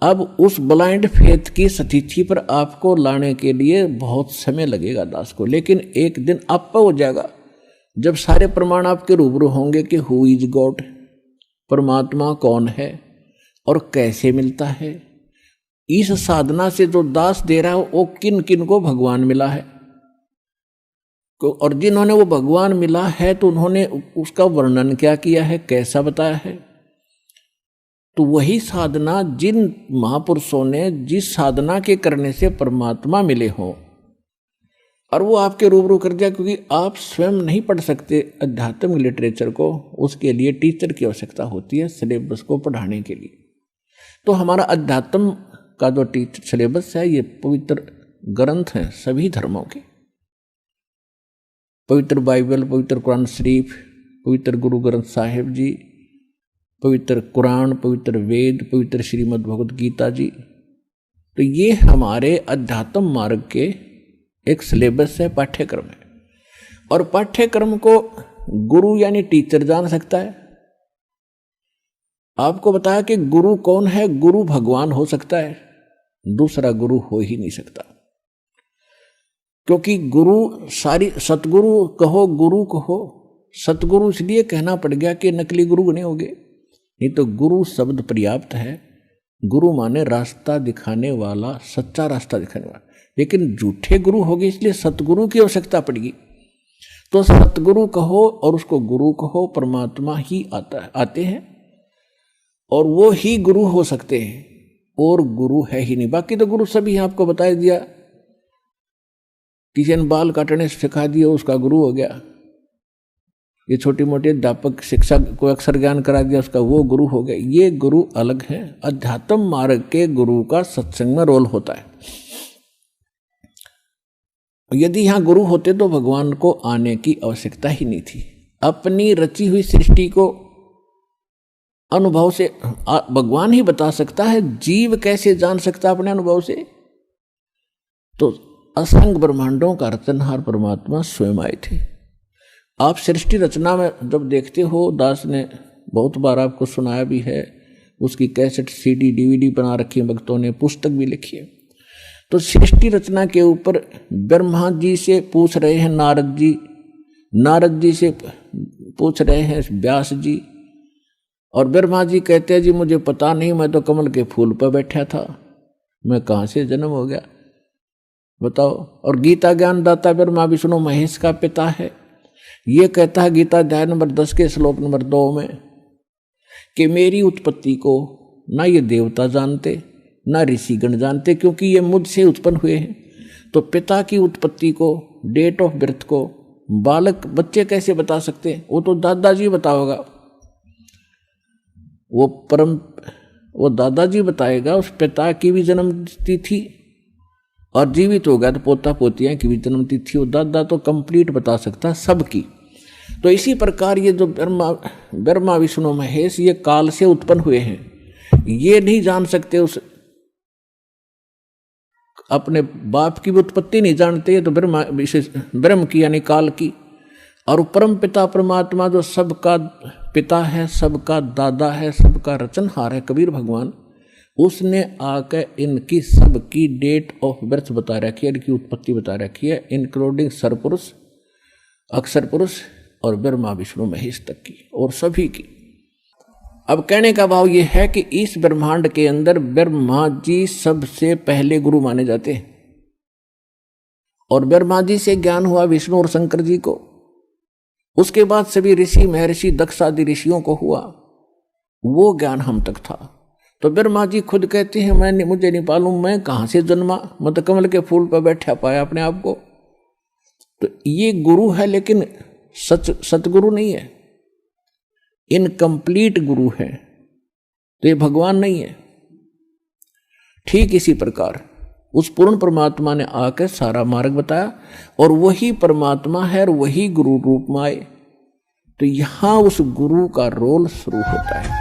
अब उस blind faith की स्थिति पर आपको लाने के लिए बहुत समय लगेगा दास को, लेकिन एक दिन आप पर हो जाएगा जब सारे प्रमाण आपके रूबरू होंगे कि हु इज गॉड, परमात्मा कौन है और कैसे मिलता है। इस साधना से जो दास दे रहा है वो किन किन को भगवान मिला है, और जिन्होंने वो भगवान मिला है तो उन्होंने उसका वर्णन क्या किया है, कैसा बताया है। तो वही साधना जिन महापुरुषों ने जिस साधना के करने से परमात्मा मिले हों और वो आपके रूबरू कर दिया, क्योंकि आप स्वयं नहीं पढ़ सकते अध्यात्म लिटरेचर को, उसके लिए टीचर की आवश्यकता होती है सिलेबस को पढ़ाने के लिए। तो हमारा अध्यात्म का जो टीचर सिलेबस है ये पवित्र ग्रंथ हैं सभी धर्मों के, पवित्र बाइबल, पवित्र कुरान शरीफ, पवित्र गुरु ग्रंथ साहिब जी, पवित्र कुरान, पवित्र वेद, पवित्र श्रीमद् भगवद गीता जी। तो ये हमारे अध्यात्म मार्ग के एक सिलेबस है, पाठ्यक्रम है। और पाठ्यक्रम को गुरु यानी टीचर जान सकता है। आपको बताया कि गुरु कौन है, गुरु भगवान हो सकता है, दूसरा गुरु हो ही नहीं सकता। क्योंकि गुरु सारी सतगुरु कहो, गुरु कहो, सतगुरु इसलिए कहना पड़ गया कि नकली गुरु नहीं होगे, नहीं तो गुरु शब्द पर्याप्त है। गुरु माने रास्ता दिखाने वाला, सच्चा रास्ता दिखाने वाला। लेकिन झूठे गुरु हो गए इसलिए सतगुरु की आवश्यकता पड़ेगी। तो सतगुरु कहो और उसको गुरु कहो, परमात्मा ही आते हैं और वो ही गुरु हो सकते हैं, और गुरु है ही नहीं। बाकी तो गुरु सभी आपको बता दिया, किसी ने बाल काटने सिखा दिया उसका गुरु हो गया, ये छोटी मोटी अध्यापक शिक्षा को अक्षर ज्ञान करा दिया उसका वो गुरु हो गया। ये गुरु अलग है। अध्यात्म मार्ग के गुरु का सत्संग में रोल होता है। यदि यहां गुरु होते तो भगवान को आने की आवश्यकता ही नहीं थी। अपनी रची हुई सृष्टि को अनुभव से भगवान ही बता सकता है, जीव कैसे जान सकता अपने अनुभव से। तो असंख्य ब्रह्मांडों का रचनहार परमात्मा स्वयं आए थे। आप सृष्टि रचना में जब देखते हो, दास ने बहुत बार आपको सुनाया भी है, उसकी कैसेट सीडी डीवीडी बना रखी है भक्तों ने, पुस्तक भी लिखी है। तो सृष्टि रचना के ऊपर ब्रह्मा जी से पूछ रहे हैं नारद जी, नारद जी से पूछ रहे हैं व्यास जी, और ब्रह्मा जी कहते हैं जी मुझे पता नहीं, मैं तो कमल के फूल पर बैठा था, मैं कहाँ से जन्म हो गया बताओ। और गीता ज्ञान दाता ब्रह्मा विष्णु महेश का पिता है। ये कहता है गीता अध्याय नंबर 10 के श्लोक नंबर 2 में कि मेरी उत्पत्ति को ना ये देवता जानते ना ऋषिगण जानते, क्योंकि ये मुझसे उत्पन्न हुए हैं। तो पिता की उत्पत्ति को, डेट ऑफ बर्थ को बालक बच्चे कैसे बता सकते हैं? वो तो दादाजी बताओगा, वो दादाजी बताएगा। उस पिता की भी जन्म तिथि, और जीवित हो गया तो पोता पोतियां की भी जन्म तिथि, वो दादा तो कंप्लीट बता सकता है सबकी। तो इसी प्रकार ये जो ब्रह्मा विष्णु महेश ये काल से उत्पन्न हुए हैं, ये नहीं जान सकते, उस अपने बाप की भी उत्पत्ति नहीं जानते। तो ब्रह्म की यानी काल की। और परम पिता परमात्मा जो सबका पिता है, सबका दादा है, सबका रचनहार है, कबीर भगवान, उसने आकर इनकी सबकी डेट ऑफ बर्थ बता रखी है, इनकी उत्पत्ति बता रखी है, इंक्लूडिंग सरपुरुष, अक्षर पुरुष और ब्रह्मा विष्णु महेश तक की, और सभी की। अब कहने का भाव यह है कि इस ब्रह्मांड के अंदर ब्रह्मा जी सबसे पहले गुरु माने जाते हैं, और ब्रह्मा जी से ज्ञान हुआ विष्णु और शंकर जी को। उसके बाद सभी ऋषि महर्षि दक्ष आदि ऋषियों को हुआ, वो ज्ञान हम तक था। तो ब्रह्मा जी खुद कहते हैं मुझे नहीं मालूम मैं कहाँ से जन्मा, मैं तो कमल के फूल पर बैठा पाया अपने आप को। तो ये गुरु है, लेकिन सतगुरु नहीं है, इनकम्प्लीट गुरु है, तो ये भगवान नहीं है। ठीक इसी प्रकार उस पूर्ण परमात्मा ने आकर सारा मार्ग बताया, और वही परमात्मा है और वही गुरु रूप में आए। तो यहां उस गुरु का रोल शुरू होता है।